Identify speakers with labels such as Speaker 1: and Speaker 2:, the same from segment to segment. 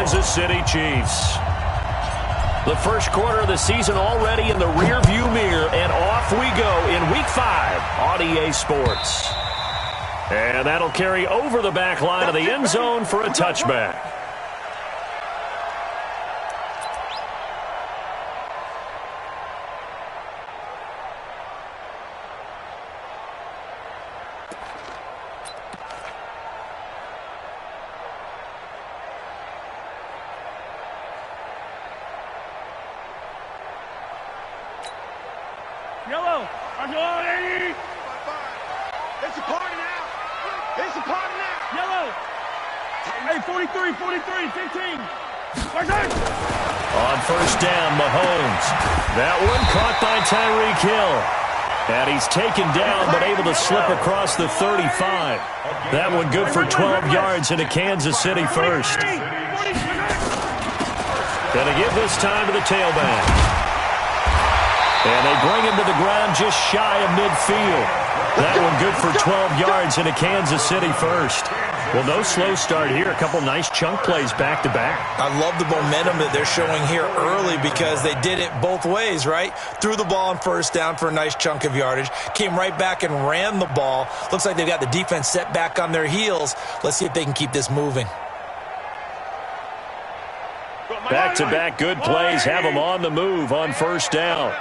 Speaker 1: Kansas City Chiefs. The first quarter of the season already in the rearview mirror, and off we go in Week 5 on EA Sports. And that'll carry over the back line of the end zone for a touchback.
Speaker 2: Yellow. It's a party now. It's a party now. Yellow. Hey, 43, 15.
Speaker 1: On first down, Mahomes. That one caught by Tyreek Hill. And he's taken down but able to slip across the 35. That one good for 12 yards into Kansas City first. Gonna give this time to the tailback. And they bring him to the ground just shy of midfield. That one good for 12 yards into Kansas City first. Well, no slow start here. A couple nice chunk plays back-to-back.
Speaker 3: I love the momentum that they're showing here early because they did it both ways, right? Threw the ball on first down for a nice chunk of yardage. Came right back and ran the ball. Looks like they've got the defense set back on their heels. Let's see if they can keep this moving.
Speaker 1: Back-to-back good plays have them on the move on first down.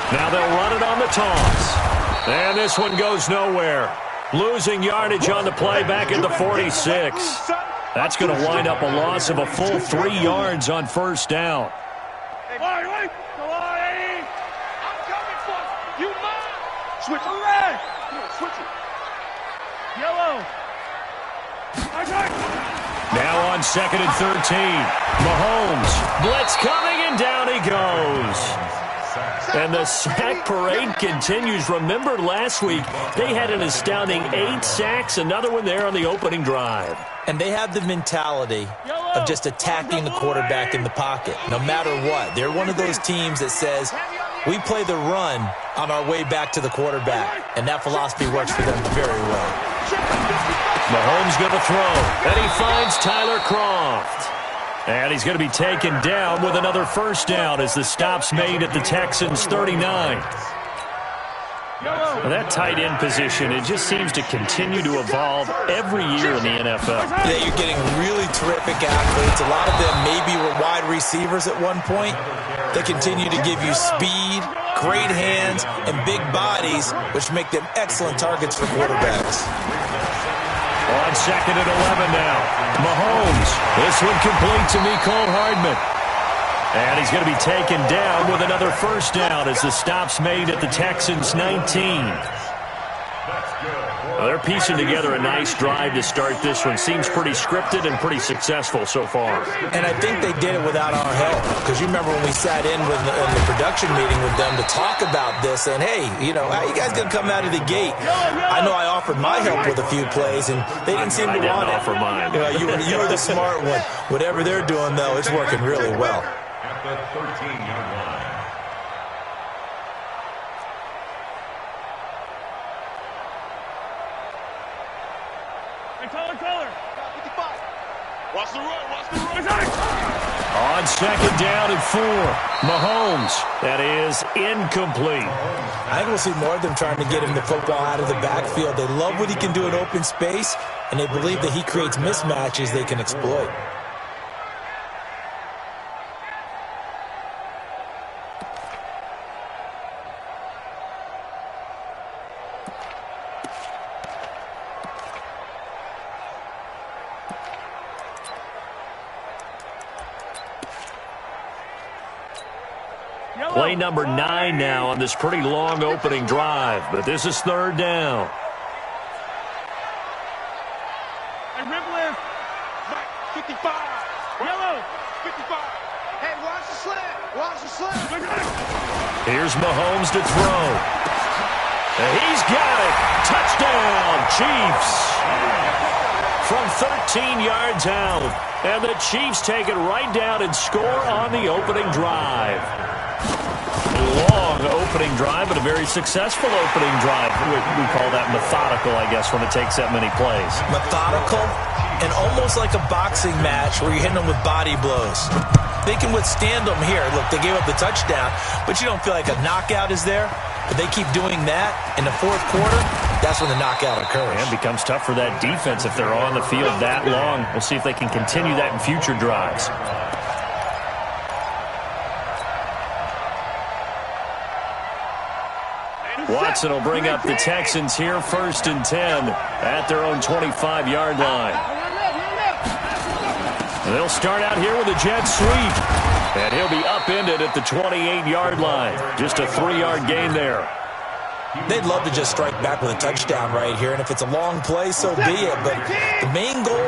Speaker 1: Now they'll run it on the toss. And this one goes nowhere. Losing yardage on the play back at the 46. That's going to wind up a loss of a full 3 yards on first down.
Speaker 2: I'm coming for you. Switch it. Red. Switch it. Yellow.
Speaker 1: Now on 2nd and 13. Mahomes. Blitz coming, and down he goes. And the sack parade continues. Remember last week, they had an astounding 8 sacks, another one there on the opening drive.
Speaker 3: And they have the mentality of just attacking the quarterback in the pocket, no matter what. They're one of those teams that says, we play the run on our way back to the quarterback. And that philosophy works for them very well.
Speaker 1: Mahomes going to throw, and he finds Tyler Kroft. And he's going to be taken down with another first down as the stop's made at the Texans' 39. Well, that tight end position, it just seems to continue to evolve every year in the NFL.
Speaker 3: Yeah, you're getting really terrific athletes. A lot of them maybe were wide receivers at one point. They continue to give you speed, great hands, and big bodies, which make them excellent targets for quarterbacks.
Speaker 1: On 2nd and 11 now. Mahomes. This one complete to Mecole Hardman. And he's going to be taken down with another first down as the stop's made at the Texans' 19. Well, they're piecing together a nice drive to start this one. Seems pretty scripted and pretty successful so far.
Speaker 3: And I think they did it without our help. Because you remember when we sat in with in the production meeting with them to talk about this, and hey, you know, how you guys going to come out of the gate? I know I offered my help with a few plays, and they didn't seem to want it.
Speaker 1: Offer mine.
Speaker 3: You were the smart one. Whatever they're doing, though, it's working really well.
Speaker 4: At the 13-yard line.
Speaker 2: Color. 55. Watch the run.
Speaker 1: On 2nd down and 4. Mahomes. That is incomplete.
Speaker 3: I think we'll see more of them trying to get him the football out of the backfield. They love what he can do in open space, and they believe that he creates mismatches they can exploit.
Speaker 1: Play number 9 now on this pretty long opening drive, but this is 3rd down.
Speaker 2: Hey, Ripley. 55. Yellow. 55. Hey, watch the slant.
Speaker 1: Here's Mahomes to throw. And he's got it. Touchdown, Chiefs. From 13 yards out. And the Chiefs take it right down and score on the opening drive. long opening drive, but a very successful opening drive. We call that methodical, I guess, when it takes that many plays.
Speaker 3: Methodical and almost like a boxing match where you're hitting them with body blows. They can withstand them here. Look, they gave up the touchdown, but you don't feel like a knockout is there. But they keep doing that in the fourth quarter, that's when the knockout occurs.
Speaker 1: And it becomes tough for that defense if they're on the field that long. We'll see if they can continue that in future drives. Watson will bring up the Texans here, 1st and 10 at their own 25-yard line. And they'll start out here with a jet sweep. And he'll be upended at the 28-yard line. Just a 3-yard gain there.
Speaker 3: They'd love to just strike back with a touchdown right here, and if it's a long play, so be it. But the main goal,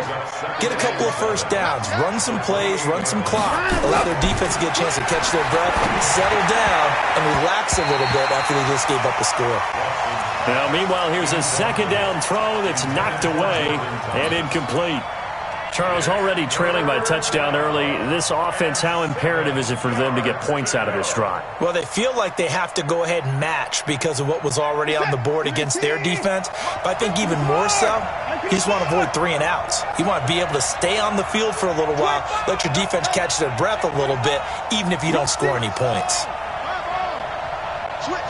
Speaker 3: get a couple of first downs, run some plays, run some clock, allow their defense to get a chance to catch their breath, settle down, and relax a little bit after they just gave up a score.
Speaker 1: Now, meanwhile, here's a 2nd down throw that's knocked away and incomplete. Charles, already trailing by a touchdown early. This offense, how imperative is it for them to get points out of this drive?
Speaker 3: Well, they feel like they have to go ahead and match because of what was already on the board against their defense. But I think even more so, you just want to avoid 3 and outs. You want to be able to stay on the field for a little while, let your defense catch their breath a little bit, even if you don't score any points.
Speaker 2: Switch.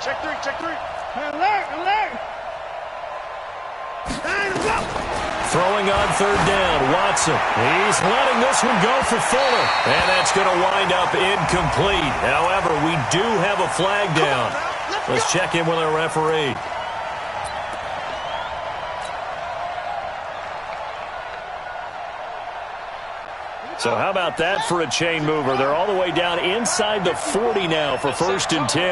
Speaker 2: Check three. Alert.
Speaker 1: Throwing on 3rd down, Watson. He's letting this one go for Fuller. And that's going to wind up incomplete. However, we do have a flag down. Let's check in with our referee. So how about that for a chain mover? They're all the way down inside the 40 now for 1st and 10.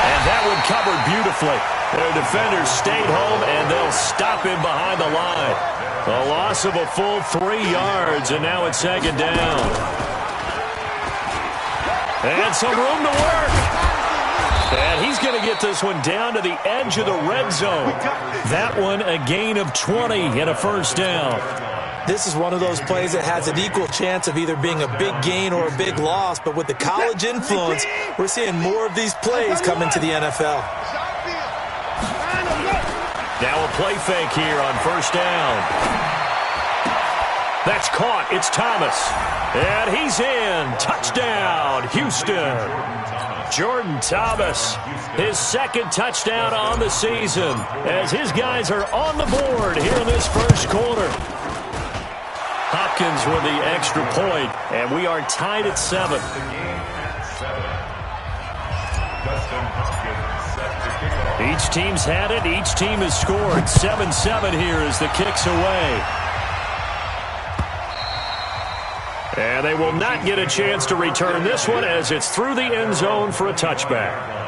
Speaker 1: And that one covered beautifully. Their defenders stayed home, and they'll stop him behind the line. A loss of a full 3 yards, and now it's 2nd down. And some room to work. And he's going to get this one down to the edge of the red zone. That one a gain of 20 and a 1st down.
Speaker 3: This is one of those plays that has an equal chance of either being a big gain or a big loss. But with the college influence, we're seeing more of these plays come into the NFL.
Speaker 1: Now a play fake here on 1st down. That's caught. It's Thomas. And he's in. Touchdown, Houston. Jordan Thomas, his 2nd touchdown on the season as his guys are on the board here in this 1st quarter. Hopkins with the extra point, and we are tied at 7. Each team's had it. Each team has scored. 7-7 here as the kick's away. And they will not get a chance to return this one as it's through the end zone for a touchback.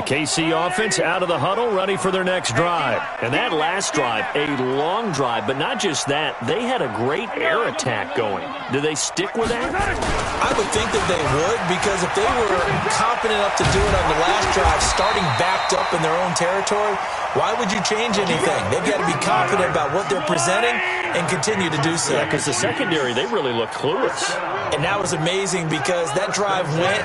Speaker 1: KC offense out of the huddle, ready for their next drive. And that last drive, a long drive, but not just that. They had a great air attack going. Do they stick with that?
Speaker 3: I would think that they would, because if they were confident enough to do it on the last drive, starting backed up in their own territory, why would you change anything? They've got to be confident about what they're presenting and continue to do so.
Speaker 1: Yeah, because the secondary, they really look clueless.
Speaker 3: And that was amazing because that drive went,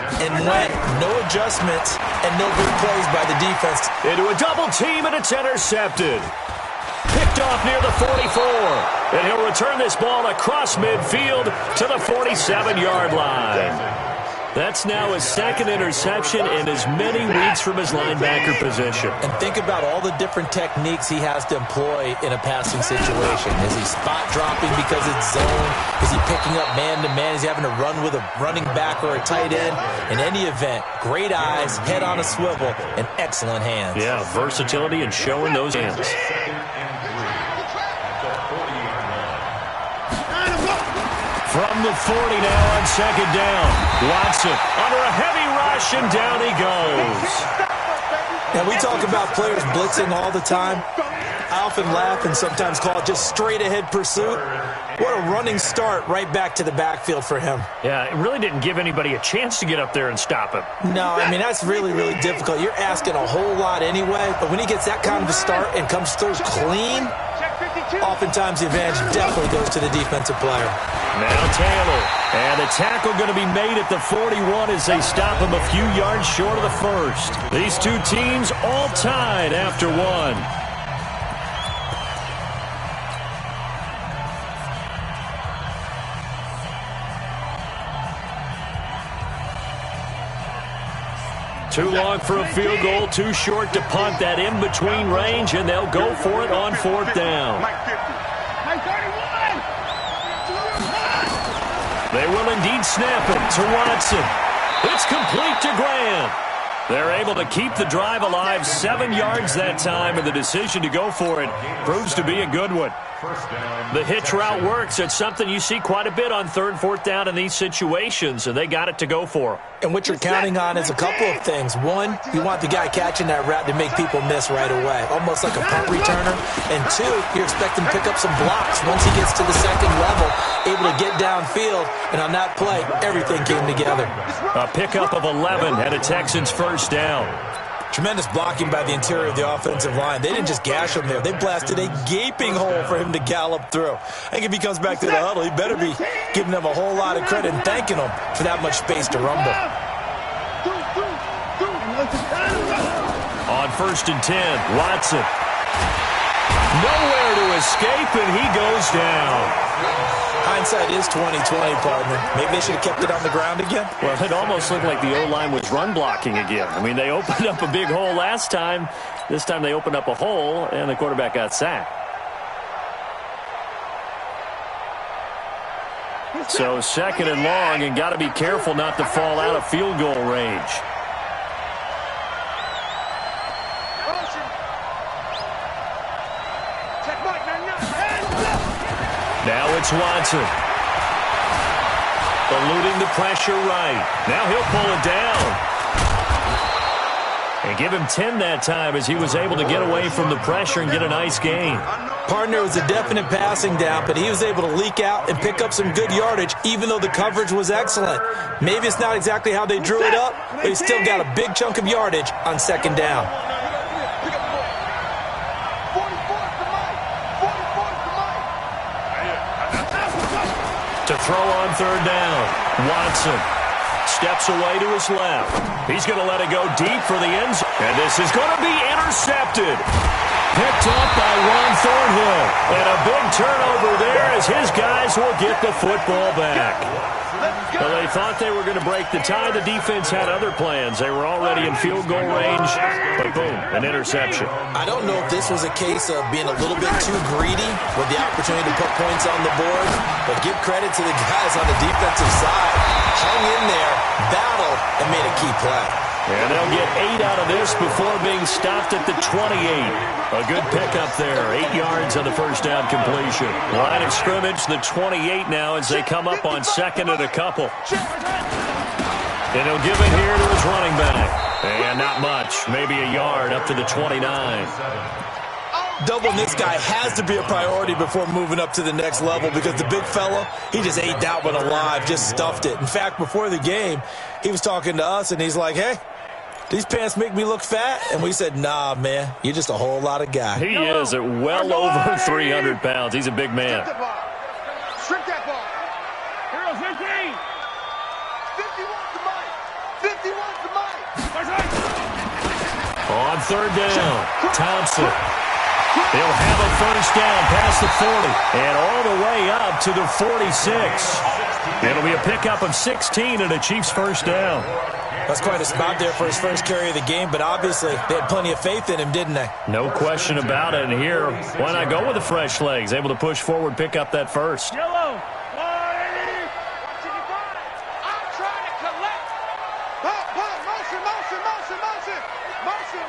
Speaker 3: no adjustments, and no big plays by the defense.
Speaker 1: Into a double team, and it's intercepted. Picked off near the 44. And he'll return this ball across midfield to the 47-yard line. That's now his 2nd interception and as many weeks from his linebacker position.
Speaker 3: And think about all the different techniques he has to employ in a passing situation. Is he spot dropping because it's zone? Is he picking up man-to-man? Is he having to run with a running back or a tight end? In any event, great eyes, head on a swivel, and excellent hands.
Speaker 1: Yeah, versatility and showing those hands. From the 40 now on 2nd down. Watson under a heavy rush, and down he goes.
Speaker 3: Now, we talk about players blitzing all the time. I often laugh and sometimes call it just straight-ahead pursuit. What a running start right back to the backfield for him.
Speaker 1: Yeah, it really didn't give anybody a chance to get up there and stop him.
Speaker 3: No, I mean, that's really, really difficult. You're asking a whole lot anyway, but when he gets that kind of a start and comes through clean, oftentimes the advantage definitely goes to the defensive player.
Speaker 1: Now Taylor, and the tackle going to be made at the 41 as they stop him a few yards short of the first. These two teams all tied after one. Too long for a field goal, too short to punt that in-between range, and they'll go for it on fourth down. They will indeed snap it to Watson. It's complete to Graham. They're able to keep the drive alive, 7 yards that time, and the decision to go for it proves to be a good one. The hitch route works. It's something you see quite a bit on third and fourth down in these situations, and they got it to go for it.
Speaker 3: And what you're counting on is a couple of things. One, you want the guy catching that route to make people miss right away, almost like a punt returner. And two, you're expecting to pick up some blocks once he gets to the second level, able to get downfield. And on that play, everything came together.
Speaker 1: A pickup of 11 and a Texans first down.
Speaker 3: Tremendous blocking by the interior of the offensive line. They didn't just gash him there. They blasted a gaping hole for him to gallop through. I think if he comes back to the huddle, he better be giving them a whole lot of credit and thanking them for that much space to rumble.
Speaker 1: On 1st and 10, Watson. Nowhere to escape, and he goes down.
Speaker 3: Hindsight is 20/20, partner. Maybe they should have kept it on the ground again.
Speaker 1: Well, it almost looked like the O-line was run blocking again. I mean, they opened up a big hole last time. This time they opened up a hole, and the quarterback got sacked. So 2nd and long, and got to be careful not to fall out of field goal range. Now it's Watson. Eluding the pressure right. Now he'll pull it down. And give him 10 that time as he was able to get away from the pressure and get a nice gain.
Speaker 3: Partner, was a definite passing down, but he was able to leak out and pick up some good yardage, even though the coverage was excellent. Maybe it's not exactly how they drew it up, but he still got a big chunk of yardage on 2nd down.
Speaker 1: To throw on 3rd down. Watson steps away to his left. He's going to let it go deep for the end zone. And this is going to be intercepted. Picked up by Ron Thornhill. And a big turnover there as his guys will get the football back. Well, they thought they were going to break the tie. The defense had other plans. They were already in field goal range. But boom, an interception.
Speaker 3: I don't know if this was a case of being a little bit too greedy with the opportunity to put points on the board, but give credit to the guys on the defensive side. Hung in there, battled, and made a key play.
Speaker 1: And they'll get 8 out of this before being stopped at the 28. A good pickup there. 8 yards on the first down completion. Line of scrimmage, the 28 now as they come up on 2nd and a couple. And he'll give it here to his running back. And not much. Maybe a yard up to the 29.
Speaker 3: Doubling this guy has to be a priority before moving up to the next level because the big fella, he just ate that one alive, just stuffed it. In fact, before the game, he was talking to us, and he's like, hey, these pants make me look fat? And we said, nah, man, you're just a whole lot of guy.
Speaker 1: He is at well over 300 pounds. He's a big man.
Speaker 2: Strip that ball. Heroes 15. 51's the mic. 51's the mic.
Speaker 1: On 3rd down, Thompson. He'll have a first down past the 40 and all the way up to the 46. It'll be a pickup of 16 and a Chiefs first down.
Speaker 3: That's quite a spot there for his first carry of the game, but obviously they had plenty of faith in him, didn't they?
Speaker 1: No question about it. And here, why not go with the fresh legs? Able to push forward, pick up that first.
Speaker 2: Yellow. I'm trying to collect.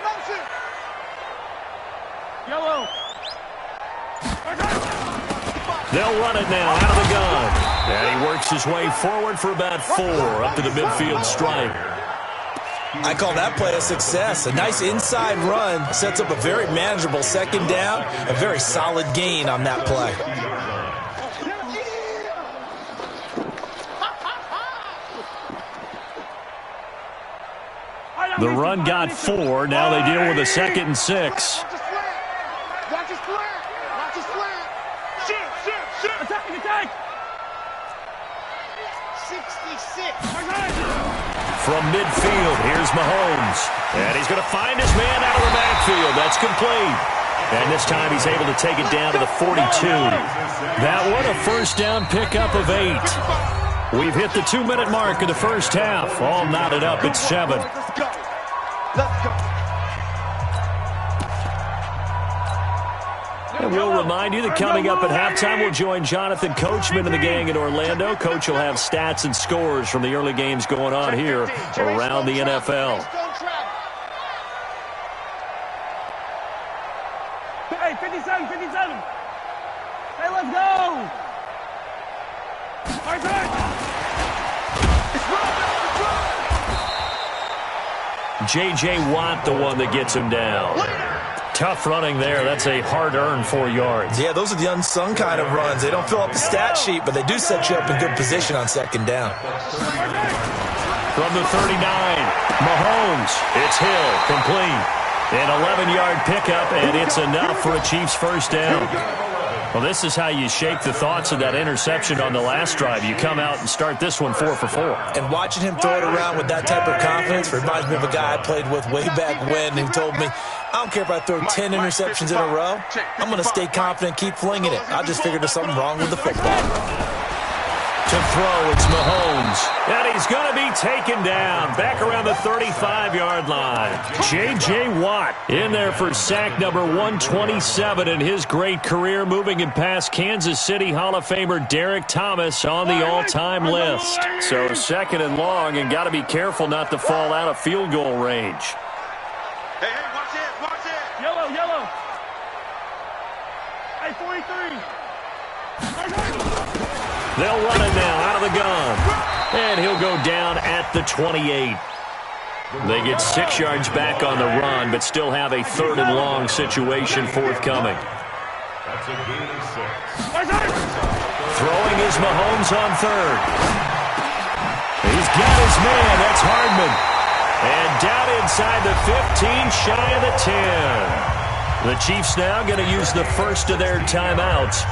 Speaker 2: Motion. Yellow.
Speaker 1: They'll run it now out of the gun. And he works his way forward for about 4 up to the midfield stripe.
Speaker 3: I call that play a success. A nice inside run sets up a very manageable second down, a very solid gain on that play.
Speaker 1: The run got 4. Now they deal with a 2nd and 6.
Speaker 2: Watch his slant. Watch his slant. Shoot. Attack. 66.
Speaker 1: From midfield, here's Mahomes. And he's going to find his man out of the backfield. That's complete. And this time he's able to take it down to the 42. That one a first down pickup of 8. We've hit the 2-minute mark of the first half. All knotted up at 7.
Speaker 2: Let's go.
Speaker 1: And we'll remind you that coming up at halftime, we'll join Jonathan Coachman and the gang in Orlando. Coach will have stats and scores from the early games going on here around the NFL.
Speaker 2: Hey, 57. Hey, let's go. Hard time.
Speaker 1: J.J. Watt, the one that gets him down. Tough running there. That's a hard-earned 4 yards.
Speaker 3: Yeah, those are the unsung kind of runs. They don't fill up the stat sheet, but they do set you up in good position on second down.
Speaker 1: From the 39, Mahomes. It's Hill, complete. An 11-yard pickup, and it's enough for a Chiefs first down. Well, this is how you shake the thoughts of that interception on the last drive. You come out and start this one 4 for 4.
Speaker 3: And watching him throw it around with that type of confidence reminds me of a guy I played with way back when who told me, I don't care if I throw 10 interceptions in a row. I'm going to stay confident, keep flinging it. I just figured there's something wrong with the football.
Speaker 1: To throw, it's Mahomes. And he's going to be taken down back around the 35-yard line. J.J. Watt in there for sack number 127 in his great career, moving him past Kansas City Hall of Famer Derek Thomas on the all-time list. So 2nd and long, and got to be careful not to fall out of field goal range.
Speaker 2: Hey, watch it. Yellow. Hey, 43.
Speaker 1: They'll run it now out of the gun. And he'll go down at the 28. They get 6 yards back on the run, but still have a 3rd and long situation forthcoming.
Speaker 4: That's a gain of 6.
Speaker 1: Throwing is Mahomes on 3rd. He's got his man. That's Hardman. And down inside the 15, shy of the 10. The Chiefs now going to use the first of their timeouts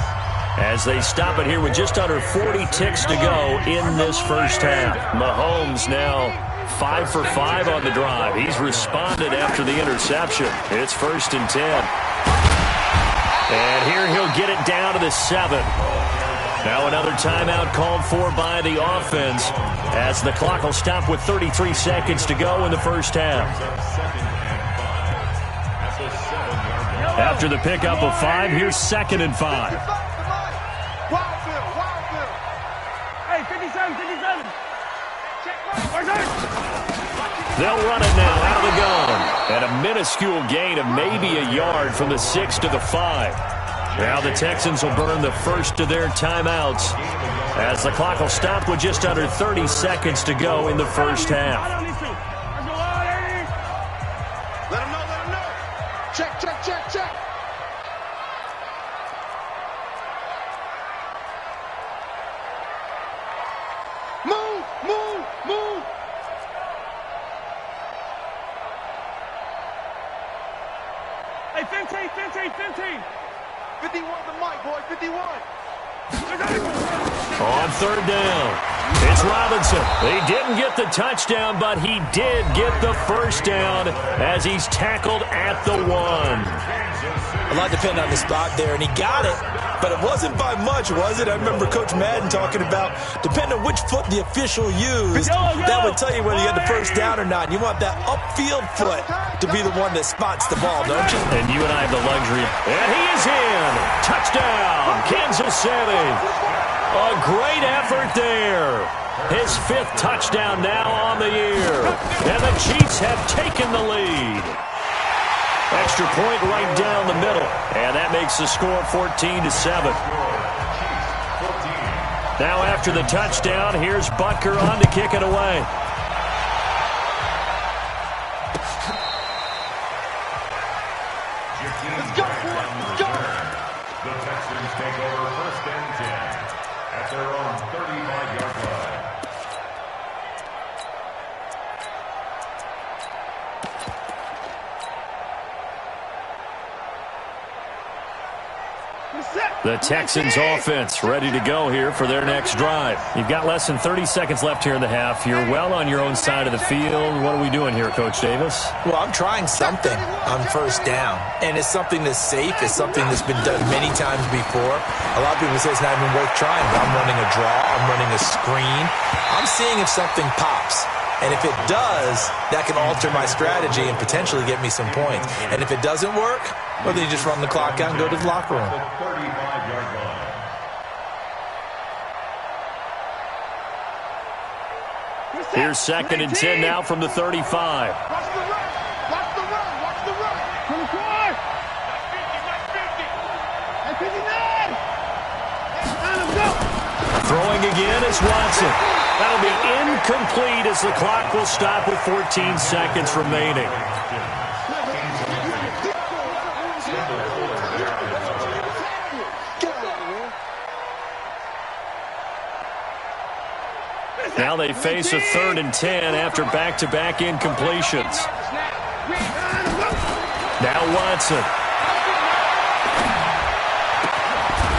Speaker 1: as they stop it here with just under 40 ticks to go in this first half. Mahomes now 5 for 5 on the drive. He's responded after the interception. It's 1st and 10. And here he'll get it down to the 7. Now another timeout called for by the offense as the clock will stop with 33 seconds to go in the first half. After the pickup of 5, here's 2nd and 5.
Speaker 2: Hey, 57.
Speaker 1: They'll run it now out of the gun. And a minuscule gain of maybe a yard from the 6 to the 5. Now the Texans will burn the first of their timeouts as the clock will stop with just under 30 seconds to go in the first half.
Speaker 2: Let him know. Check. Move. Hey, 15. 51 the mic, boy, 51.
Speaker 1: On 3rd down, it's Robinson. He didn't get the touchdown, but he did get the first down as he's tackled at the 1.
Speaker 3: A lot depended on the spot there, and he got it, but it wasn't by much, was it? I remember Coach Madden talking about, depending on which foot the official used, that would tell you whether you had the first down or not. And you want that upfield foot to be the one that spots the ball, don't you?
Speaker 1: And you and I have the luxury. And he is in. Touchdown, Kansas City. A great effort there. His 5th touchdown now on the year. And the Chiefs have taken the lead. Extra point right down the middle. And that makes the score 14-7. Now after the touchdown, here's Butker on to kick it away.
Speaker 2: Let's go, boys. Let's go.
Speaker 4: The Texans take over 1st and 10 at their own 35-yard line.
Speaker 1: The Texans offense ready to go here for their next drive. You've got less than 30 seconds left here in the half. You're well on your own side of the field. What are we doing here, Coach Davis?
Speaker 3: Well, I'm trying something on 1st down, and it's something that's safe. It's something that's been done many times before. A lot of people say it's not even worth trying, but I'm running a draw. I'm running a screen. I'm seeing if something pops. And if it does, that can alter my strategy and potentially get me some points. And if it doesn't work, well, then you just run the clock out and go to the locker room.
Speaker 4: The 35-yard line.
Speaker 1: Here's 2nd and 10 now from the 35.
Speaker 2: Watch the run. Watch the run. Watch the run. 24. 50. 59. Time to go.
Speaker 1: Throwing again is Watson. That'll be incomplete as the clock will stop with 14 seconds remaining. Now they face a 3rd and 10 after back-to-back incompletions. Now Watson.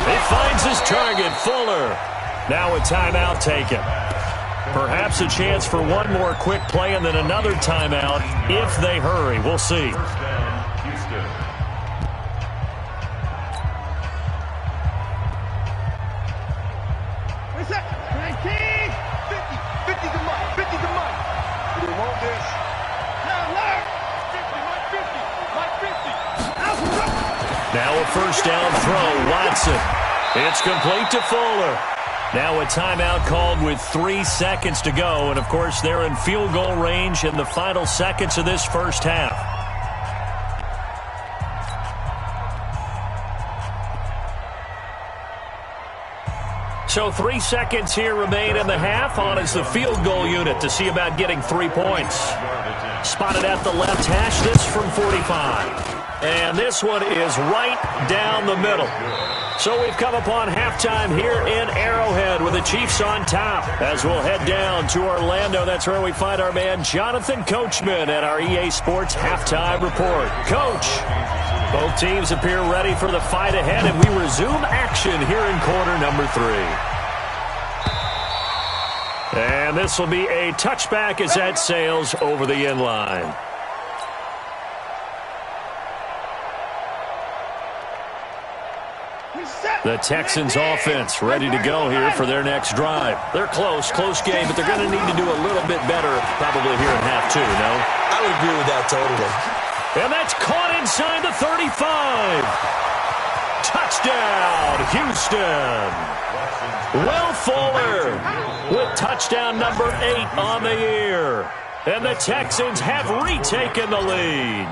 Speaker 1: He finds his target, Fuller. Now a timeout taken. Perhaps a chance for one more quick play and then another timeout if they hurry. We'll see.
Speaker 4: 1st down, Houston.
Speaker 2: What's that? 19. 50. 50 to Mike. 50 to Mike. We want this. Now alert. 50. Mike 50. Mike 50.
Speaker 1: Now a 1st down throw. Watson. It's complete to Fuller. Now a timeout called with 3 seconds to go. And, of course, they're in field goal range in the final seconds of this first half. So 3 seconds here remain in the half. On is the field goal unit to see about getting 3 points. Spotted at the left hash, this from 45. And this one is right down the middle. So we've come upon halftime here in Arrowhead with the Chiefs on top. As we'll head down to Orlando, that's where we find our man Jonathan Coachman at our EA Sports Halftime Report. Coach, both teams appear ready for the fight ahead, and we resume action here in quarter number 3. And this will be a touchback as that sails over the end line. The Texans offense ready to go here for their next drive. They're close game, but they're going to need to do a little bit better probably here in half 2, no?
Speaker 3: I would agree with that totally.
Speaker 1: And that's caught inside the 35. Touchdown, Houston. Will Fuller with touchdown number 8 on the year. And the Texans have retaken the lead.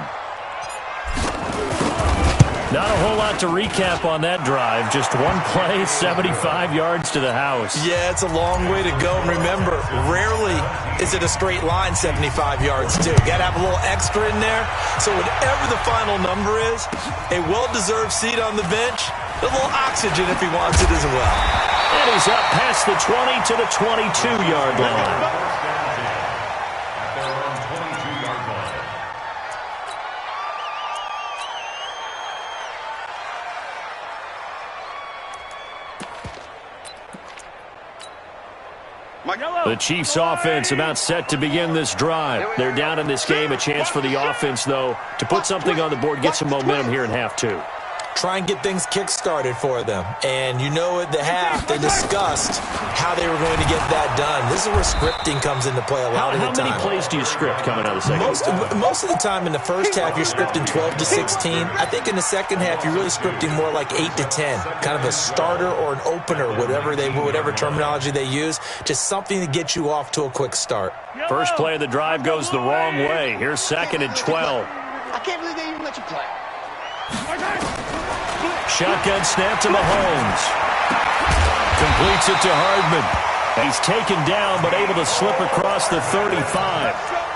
Speaker 1: Not a whole lot to recap on that drive. Just one play, 75 yards to the house.
Speaker 3: Yeah, it's a long way to go. And remember, rarely is it a straight line 75 yards, too. Got to have a little extra in there. So whatever the final number is, a well-deserved seat on the bench, a little oxygen if he wants it as well.
Speaker 1: And he's up past the 20 to the 22-yard line. The Chiefs offense about set to begin this drive. They're down in this game. A chance for the offense, though, to put something on the board, get some momentum here in half 2.
Speaker 3: Try and get things kick-started for them. And you know at the half, they discussed how they were going to get that done. This is where scripting comes into play a lot of the time.
Speaker 1: How many plays do you script coming out of the second half?
Speaker 3: Most of the time in the first half, you're scripting 12 to 16. I think in the second half, you're really scripting more like 8 to 10. Kind of a starter or an opener, whatever terminology they use. Just something to get you off to a quick start.
Speaker 1: First play of the drive goes the wrong way. Here's 2nd and 12.
Speaker 2: I can't believe they even let you play.
Speaker 1: Shotgun snap to Mahomes. Completes it to Hardman. He's taken down but able to slip across the 35.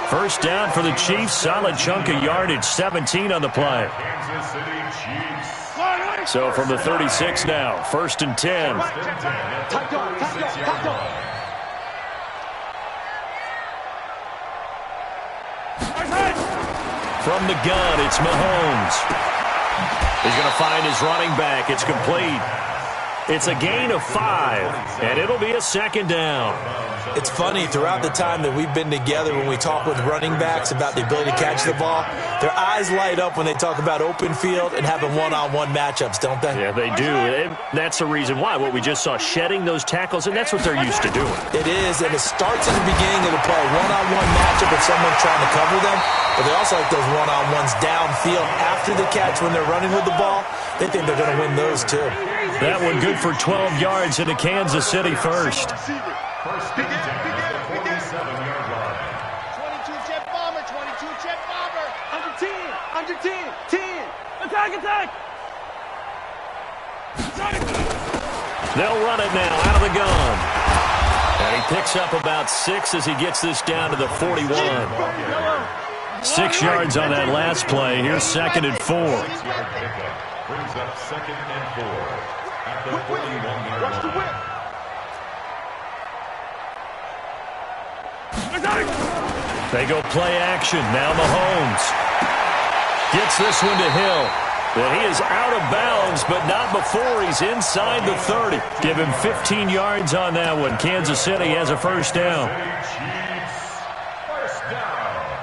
Speaker 1: First down for the Chiefs. Solid chunk of yardage. 17 on the play.
Speaker 4: Kansas City Chiefs.
Speaker 1: So from the 36 now. First and 10. From the gun, it's Mahomes. He's going to find his running back. It's complete. It's a gain of 5, and it'll be a second down.
Speaker 3: It's funny, throughout the time that we've been together, when we talk with running backs about the ability to catch the ball, their eyes light up when they talk about open field and having one-on-one matchups, don't they?
Speaker 1: Yeah, they do. And that's the reason why. What we just saw, shedding those tackles, and that's what they're used to doing.
Speaker 3: It is, and it starts at the beginning of the play. One-on-one matchup with someone trying to cover them, but they also like those one-on-ones downfield after the catch when they're running with the ball. They think they're going to win those, too.
Speaker 1: That one good for 12 yards into Kansas City first.
Speaker 4: First and 10 at the 47-yard line.
Speaker 2: 22 jet bomber, 22 jet bomber. Under 10. Attack.
Speaker 1: They'll run it now out of the gun. And he picks up about 6 as he gets this down to the 41. 6 yards on that last play. Here's second and 4.
Speaker 4: Brings up second and 4 at the 41-yard line.
Speaker 1: They go play action. Now Mahomes gets this one to Hill. Well, he is out of bounds, but not before he's inside the 30. Give him 15 yards on that one. Kansas City has a first down.
Speaker 4: Chiefs, first down.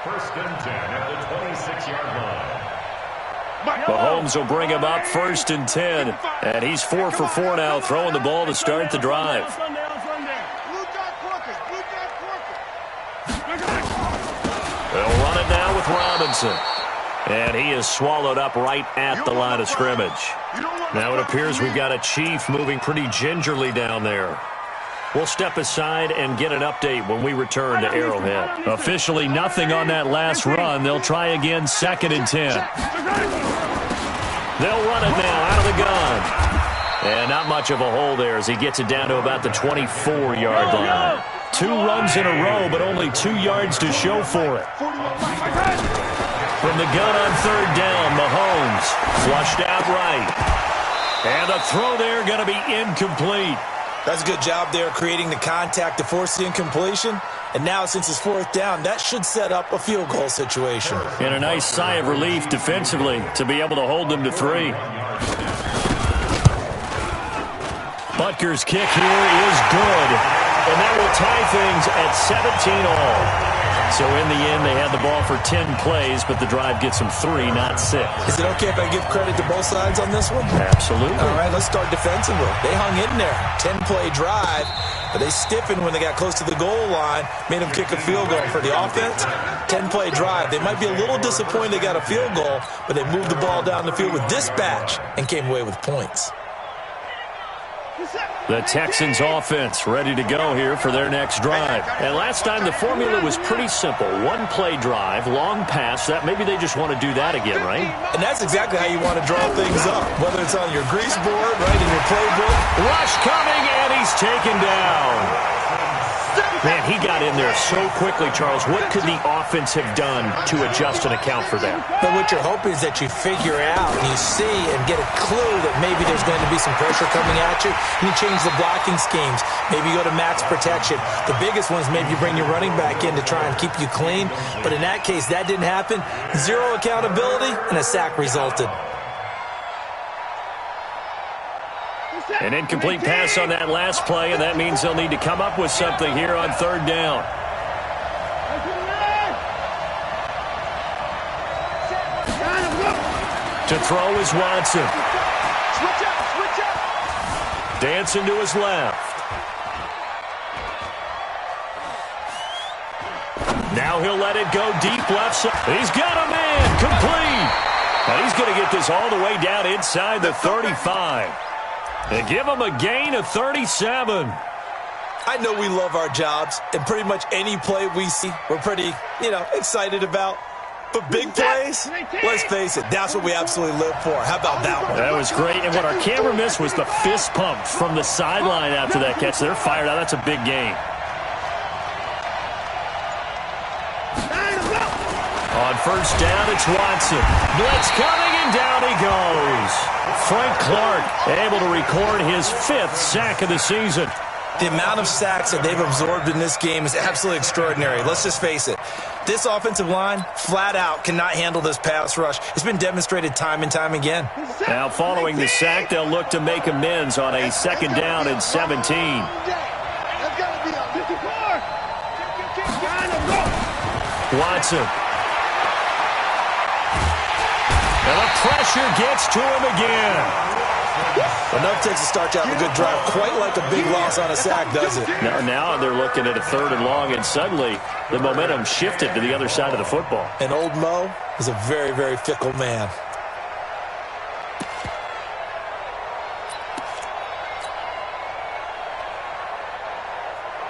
Speaker 4: First and 10 at the 26-yard line.
Speaker 1: Mahomes will bring him up first and 10. And he's 4 for 4 now, throwing the ball to start the drive. They'll run it now with Robinson. And he is swallowed up right at the line of scrimmage. Now it appears we've got a Chief moving pretty gingerly down there. We'll step aside and get an update when we return to Arrowhead. Officially nothing on that last run. They'll try again, second and 10. They'll run it now out of the gun. And not much of a hole there as he gets it down to about the 24-yard line. 2 runs in a row, but only 2 yards to show for it. From the gun on third down, Mahomes flushed out right. And the throw there going to be incomplete.
Speaker 3: That's a good job there creating the contact to force the incompletion. And now, since it's fourth down, that should set up a field goal situation.
Speaker 1: And a nice sigh of relief defensively to be able to hold them to 3. Butker's kick here is good. And that will tie things at 17 all. So in the end, they had the ball for 10 plays, but the drive gets them 3, not 6.
Speaker 3: Is it okay if I give credit to both sides on this one?
Speaker 1: Absolutely.
Speaker 3: All right, let's start defensively. They hung in there. 10-play drive, but they stiffened when they got close to the goal line, made them kick a field goal. For the offense, 10-play drive. They might be a little disappointed they got a field goal, but they moved the ball down the field with dispatch and came away with points.
Speaker 1: The Texans offense ready to go here for their next drive. And last time the formula was pretty simple. 1-play drive, long pass. That maybe they just want to do that again, right?
Speaker 3: And that's exactly how you want to draw things up. Whether it's on your grease board, right, in your playbook.
Speaker 1: Rush coming, and he's taken down. Man, he got in there so quickly, Charles. What could the offense have done to adjust and account for that?
Speaker 3: But what you're hoping is that you figure out and you see and get a clue that maybe there's going to be some pressure coming at you, and you change the blocking schemes. Maybe you go to max protection. The biggest one is maybe you bring your running back in to try and keep you clean. But in that case, that didn't happen. 0 accountability, and a sack resulted.
Speaker 1: An incomplete pass on that last play, and that means they'll need to come up with something here on third down. To throw is Watson. Dancing to his left. Now he'll let it go deep left side. He's got a man complete. And he's going to get this all the way down inside the 35. And give him a gain of 37.
Speaker 3: I know we love our jobs, and pretty much any play we see, we're pretty, excited about. But big plays, let's face it, that's what we absolutely live for. How about that one?
Speaker 1: That was great. And what our camera missed was the fist pump from the sideline after that catch. They're fired out. That's a big gain. first down. It's Watson. Blitz coming, and down he goes. Frank Clark able to record his 5th sack of the season.
Speaker 3: The amount of sacks that they've absorbed in this game is absolutely extraordinary. Let's just face it. This offensive line, flat out, cannot handle this pass rush. It's been demonstrated time and time again.
Speaker 1: Now, following the sack, they'll look to make amends on a 2nd down and 17. Watson. And the pressure gets to him again.
Speaker 3: Enough takes to start you out a good drive. Quite like a big loss on a sack, does it?
Speaker 1: Now they're looking at a 3rd and long, and suddenly the momentum shifted to the other side of the football.
Speaker 3: And old Mo is a very, very fickle man.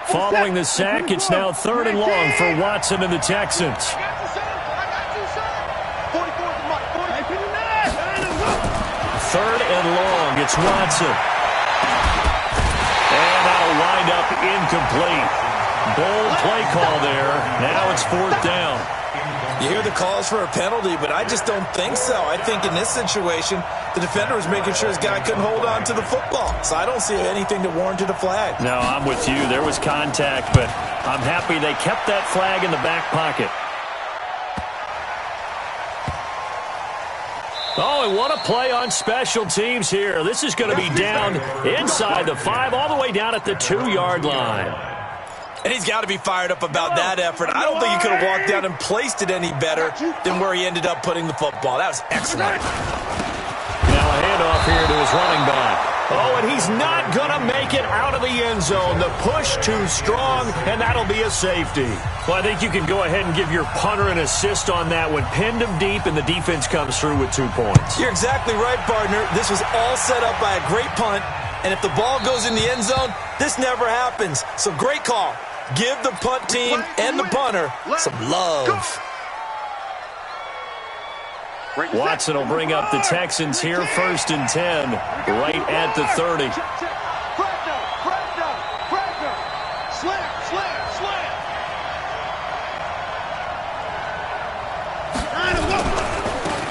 Speaker 1: Following the sack, it's now 3rd and long for Watson and the Texans. 3rd and long, it's Watson. And that'll wind up incomplete. Bold play call there. Now it's 4th down.
Speaker 3: You hear the calls for a penalty, but I just don't think so. I think in this situation, the defender was making sure his guy couldn't hold on to the football. So I don't see anything that warranted a flag.
Speaker 1: No, I'm with you. There was contact, but I'm happy they kept that flag in the back pocket. Oh, and what a play on special teams here. This is going to be down inside the 5, all the way down at the 2-yard line.
Speaker 3: And he's got to be fired up about that effort. I don't think he could have walked down and placed it any better than where he ended up putting the football. That was excellent.
Speaker 1: Now a handoff here to his running back. Oh, and he's not going to make it out of the end zone. The push too strong, and that'll be a safety. Well, I think you can go ahead and give your punter an assist on that one. Pinned him deep, and the defense comes through with 2 points.
Speaker 3: You're exactly right, partner. This was all set up by a great punt, and if the ball goes in the end zone, this never happens. So great call. Give the punt team and the punter some love.
Speaker 1: Watson will bring up the Texans here, 1st and 10, right at the 30.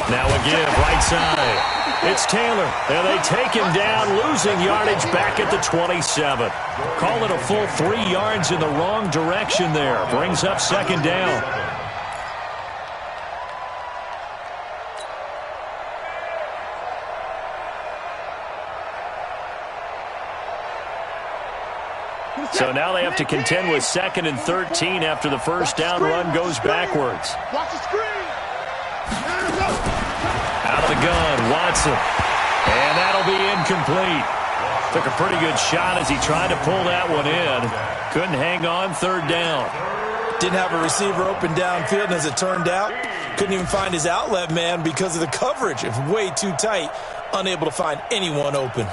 Speaker 1: Now a give, right side. It's Taylor, and they take him down, losing yardage back at the 27. Call it a full 3 yards in the wrong direction there. Brings up 2nd down. So now they have to contend with 2nd and 13 after the 1st down run goes backwards.
Speaker 2: Watch the screen.
Speaker 1: Out of the gun, Watson. And that'll be incomplete. Took a pretty good shot as he tried to pull that one in. Couldn't hang on, 3rd down.
Speaker 3: Didn't have a receiver open downfield, and as it turned out, couldn't even find his outlet man because of the coverage. It was way too tight, unable to find anyone open.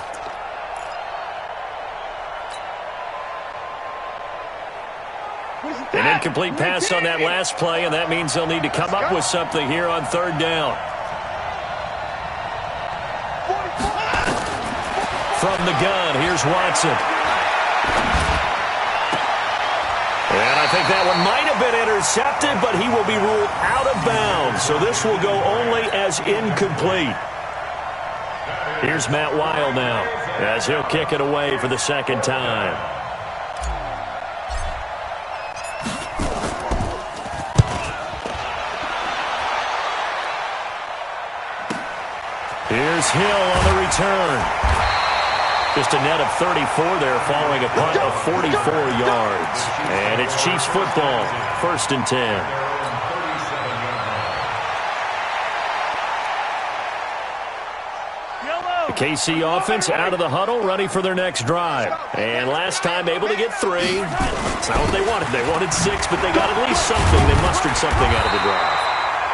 Speaker 1: An incomplete pass on that last play, and that means they'll need to come up with something here on 3rd down. From the gun, here's Watson. And I think that one might have been intercepted, but he will be ruled out of bounds. So this will go only as incomplete. Here's Matt Weil now, as he'll kick it away for the 2nd time. Here's Hill on the return. Just a net of 34 there following a punt of 44 yards. And it's Chiefs football, 1st and 10. The KC offense out of the huddle, ready for their next drive. And last time able to get 3. It's not what they wanted. They wanted 6, but they got at least something. They mustered something out of the drive.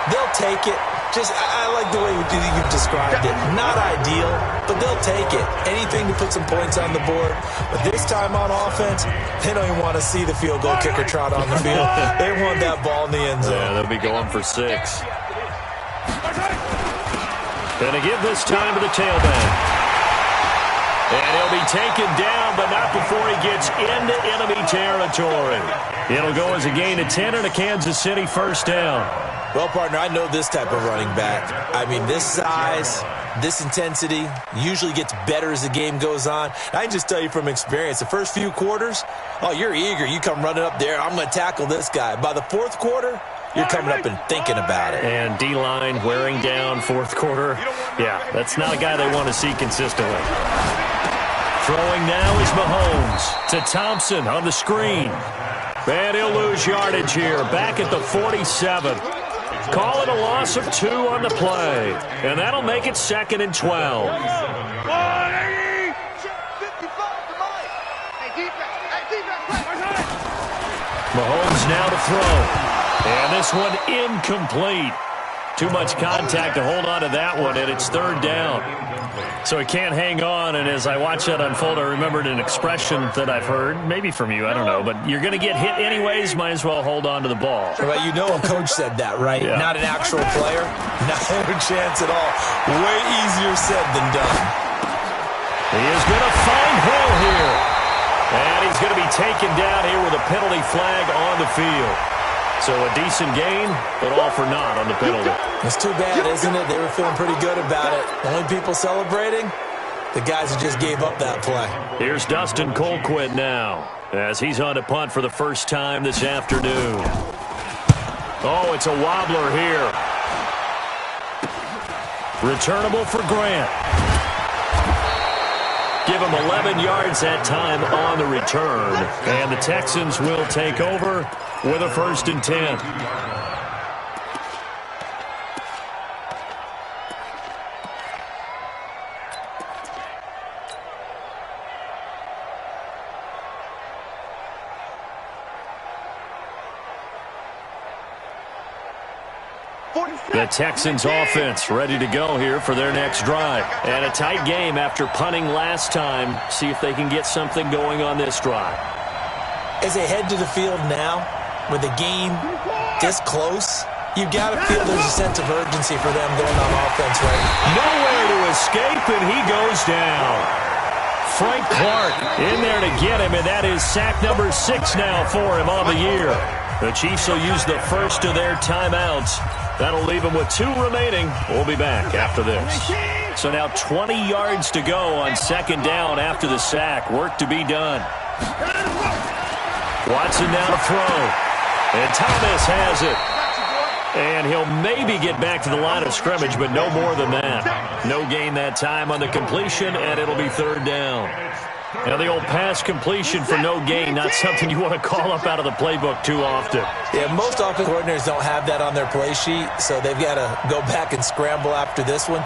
Speaker 3: They'll take it. I like the way you've described it. Not ideal, but they'll take it. Anything to put some points on the board. But this time on offense, they don't even want to see the field goal kicker trot on the field. They want that ball in the end zone.
Speaker 1: Yeah, they'll be going for 6. Gonna give this time to the tailback. And he'll be taken down, but not before he gets into enemy territory. It'll go as a gain of 10 and a Kansas City 1st down.
Speaker 3: Well, partner, I know this type of running back. I mean, this size, this intensity usually gets better as the game goes on. I can just tell you from experience, the first few quarters, oh, you're eager. You come running up there, I'm going to tackle this guy. By the fourth quarter, you're coming up and thinking about it.
Speaker 1: And D-line wearing down fourth quarter. Yeah, that's not a guy they want to see consistently. Throwing now is Mahomes to Thompson on the screen. And he'll lose yardage here, back at the 47. Call it a loss of 2 on the play. And that'll make it 2nd and 12. Mahomes now to throw. And this one incomplete. Too much contact to hold on to that one, and it's 3rd down. So he can't hang on, and as I watch that unfold, I remembered an expression that I've heard, maybe from you, I don't know, but you're going to get hit anyways, might as well hold on to the ball.
Speaker 3: Well, you know a coach said that, right?
Speaker 1: Yeah.
Speaker 3: Not an actual player. Not a chance at all. Way easier said than done.
Speaker 1: He is going to find Hill here. And he's going to be taken down here with a penalty flag on the field. So a decent gain, but all for naught on the penalty.
Speaker 3: It's too bad, isn't it? They were feeling pretty good about it. The only people celebrating, the guys who just gave up that play.
Speaker 1: Here's Dustin Colquitt now, as he's on to punt for the first time this afternoon. Oh, it's a wobbler here. Returnable for Grant. Give him 11 yards that time on the return. And the Texans will take over with a 1st and 10. The Texans offense ready to go here for their next drive. And a tight game after punting last time. See if they can get something going on this drive.
Speaker 3: As they head to the field now, with the game this close, you've got to feel there's a sense of urgency for them going on offense right now.
Speaker 1: Nowhere to escape, and he goes down. Frank Clark in there to get him, and that is sack number 6 now for him on the year. The Chiefs will use the first of their timeouts. That'll leave them with 2 remaining. We'll be back after this. So now 20 yards to go on 2nd down after the sack. Work to be done. Watson now to throw. And Thomas has it. And he'll maybe get back to the line of scrimmage, but no more than that. No gain that time on the completion, and it'll be 3rd down. Now, the old pass completion for no gain, not something you want to call up out of the playbook too often.
Speaker 3: Yeah, most offensive coordinators don't have that on their play sheet, so they've got to go back and scramble after this one.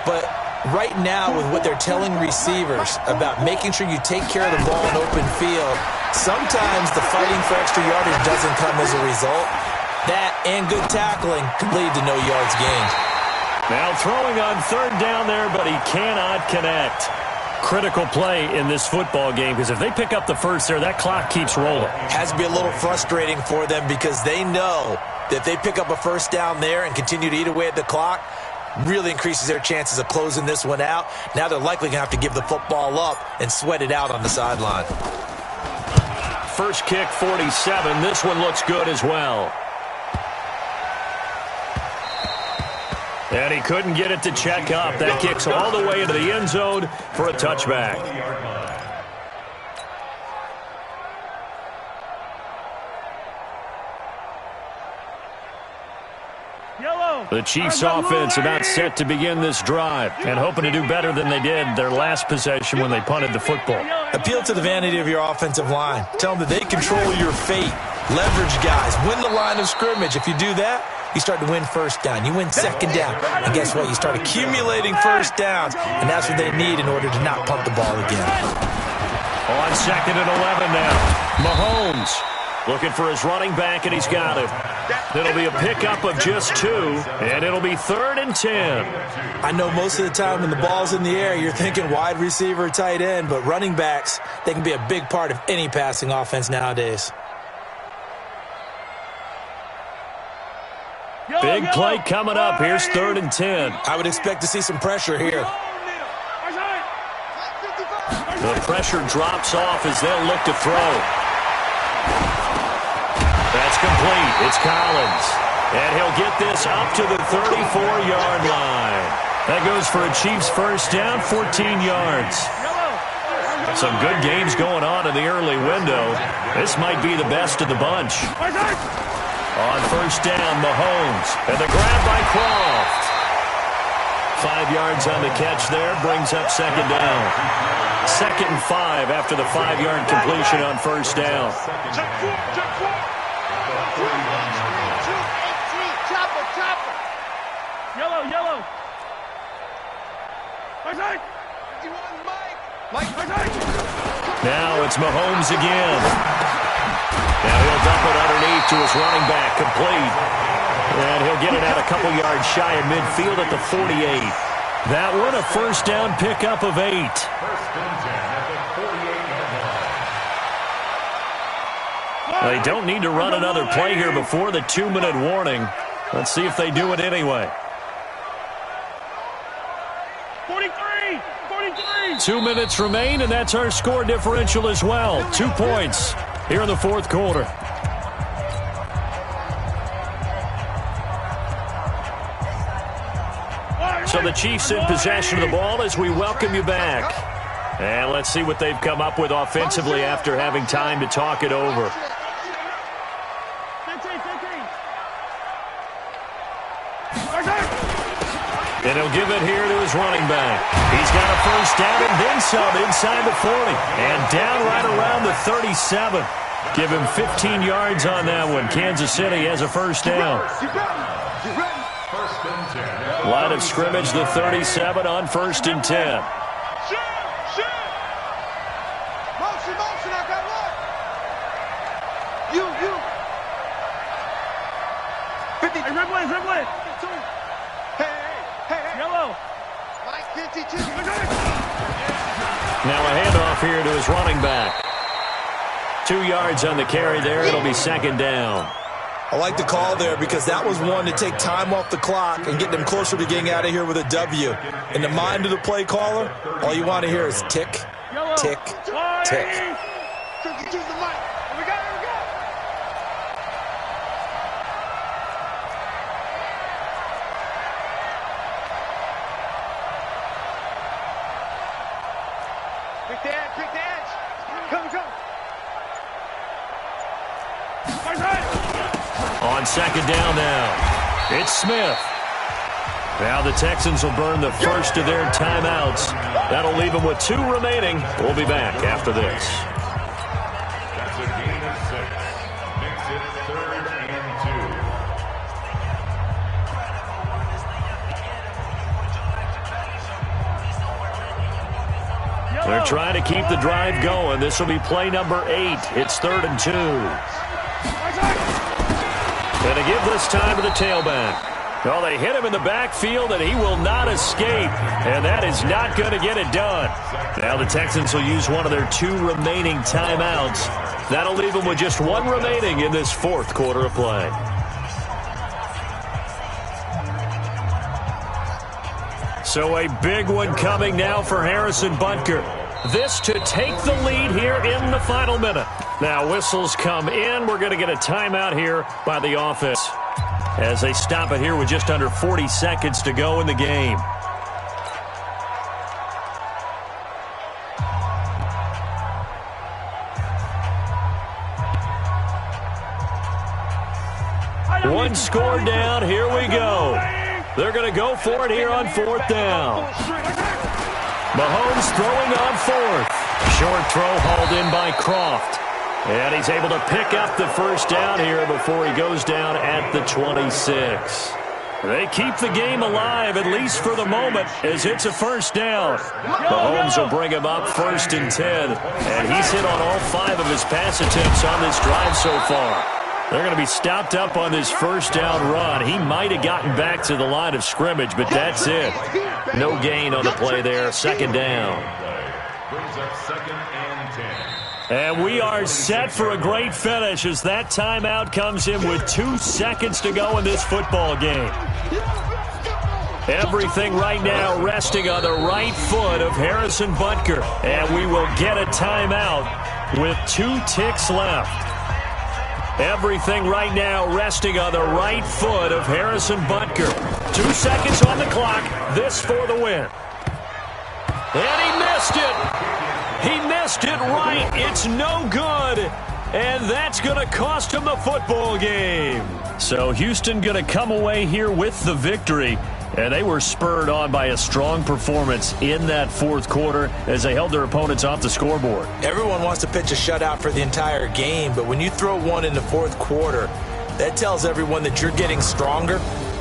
Speaker 3: But right now, with what they're telling receivers about making sure you take care of the ball in open field, sometimes the fighting for extra yardage doesn't come as a result. That and good tackling could lead to no yards gained.
Speaker 1: Now throwing on 3rd down there, but he cannot connect. Critical play in this football game, because if they pick up the first there, that clock keeps rolling.
Speaker 3: Has to be a little frustrating for them because they know that if they pick up a 1st down there and continue to eat away at the clock, really increases their chances of closing this one out. Now they're likely going to have to give the football up and sweat it out on the sideline.
Speaker 1: First kick, 47. This one looks good as well. And he couldn't get it to check up. That kicks all the way into the end zone for a touchback. The Chiefs offense about set to begin this drive and hoping to do better than they did their last possession when they punted the football.
Speaker 3: Appeal to the vanity of your offensive line. Tell them that they control your fate. Leverage guys. Win the line of scrimmage. If you do that, you start to win 1st down. You win 2nd down. And guess what? You start accumulating 1st downs. And that's what they need in order to not punt the ball again.
Speaker 1: On 2nd and 11 now. Mahomes looking for his running back, and he's got it. It'll be a pickup of just 2, and it'll be 3rd and 10.
Speaker 3: I know most of the time when the ball's in the air, you're thinking wide receiver, tight end, but running backs, they can be a big part of any passing offense nowadays.
Speaker 1: Big play coming up. Here's 3rd and 10.
Speaker 3: I would expect to see some pressure here.
Speaker 1: The pressure drops off as they'll look to throw. That's complete. It's Collins. And he'll get this up to the 34-yard line. That goes for a Chiefs first down, 14 yards. Some good games going on in the early window. This might be the best of the bunch. On first down, Mahomes. And the grab by Croft. 5 yards on the catch there, brings up second down. 2nd and 5 after the 5-yard completion on first down.
Speaker 2: Yellow.
Speaker 1: Now it's Mahomes again. Now he'll dump it underneath to his running back, complete. And he'll get it out a couple yards shy of midfield at the 48. That one, a first down pickup of 8. They don't need to run another play here before the 2-minute warning. Let's see if they do it anyway. 2 minutes remain, and that's our score differential as well. 2 points here in the fourth quarter. So the Chiefs in possession of the ball as we welcome you back. And let's see what they've come up with offensively after having time to talk it over. And he'll give it here to his running back. He's got a first down and then some inside the 40. And down right around the 37. Give him 15 yards on that one. Kansas City has a first down. Line of scrimmage, the 37 on 1st and 10.
Speaker 2: Motion, I got one. You. 50. Hey, Red. Hey. Yellow. Mike 52.
Speaker 1: Now a handoff here to his running back. 2 yards on the carry there. It'll be 2nd down.
Speaker 3: I like the call there because that was one to take time off the clock and get them closer to getting out of here with a W. In the mind of the play caller, all you want to hear is tick, tick, tick.
Speaker 2: Pick the edge. Come.
Speaker 1: On 2nd down now, it's Smith. Now the Texans will burn the first of their timeouts. That'll leave them with 2 remaining. We'll be back after this.
Speaker 4: That's a gain of 6. Makes it 3rd and 2.
Speaker 1: They're trying to keep the drive going. This will be play number 8. It's 3rd and 2. And to give this time to the tailback. Well, they hit him in the backfield, and he will not escape. And that is not going to get it done. Now the Texans will use one of their 2 remaining timeouts. That'll leave them with just 1 remaining in this fourth quarter of play. So a big one coming now for Harrison Butker. This to take the lead here in the final minute. Now whistles come in. We're going to get a timeout here by the offense as they stop it here with just under 40 seconds to go in the game. One score down. Here we go. They're going to go for it here on 4th down. Mahomes throwing on 4th. Short throw hauled in by Croft. And he's able to pick up the first down here before he goes down at the 26. They keep the game alive, at least for the moment, as it's a first down. Mahomes will bring him up 1st and 10. And he's hit on all 5 of his pass attempts on this drive so far. They're going to be stopped up on this first down run. He might have gotten back to the line of scrimmage, but that's it. No gain on the play there. 2nd down.
Speaker 4: Brings up 2nd and 10.
Speaker 1: And we are set for a great finish as that timeout comes in with 2 seconds to go in this football game. Everything right now resting on the right foot of Harrison Butker. And we will get a timeout with 2 ticks left. Everything right now resting on the right foot of Harrison Butker. 2 seconds on the clock. This for the win. And he missed it. He missed it right. It's no good. And that's going to cost him the football game. So Houston going to come away here with the victory. And they were spurred on by a strong performance in that fourth quarter as they held their opponents off the scoreboard.
Speaker 3: Everyone wants to pitch a shutout for the entire game, but when you throw one in the fourth quarter, that tells everyone that you're getting stronger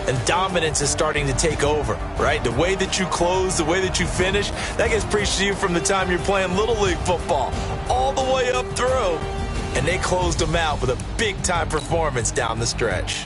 Speaker 3: and dominance is starting to take over, right? The way that you close, the way that you finish, that gets preached to you from the time you're playing Little League football all the way up through. And they closed them out with a big-time performance down the stretch.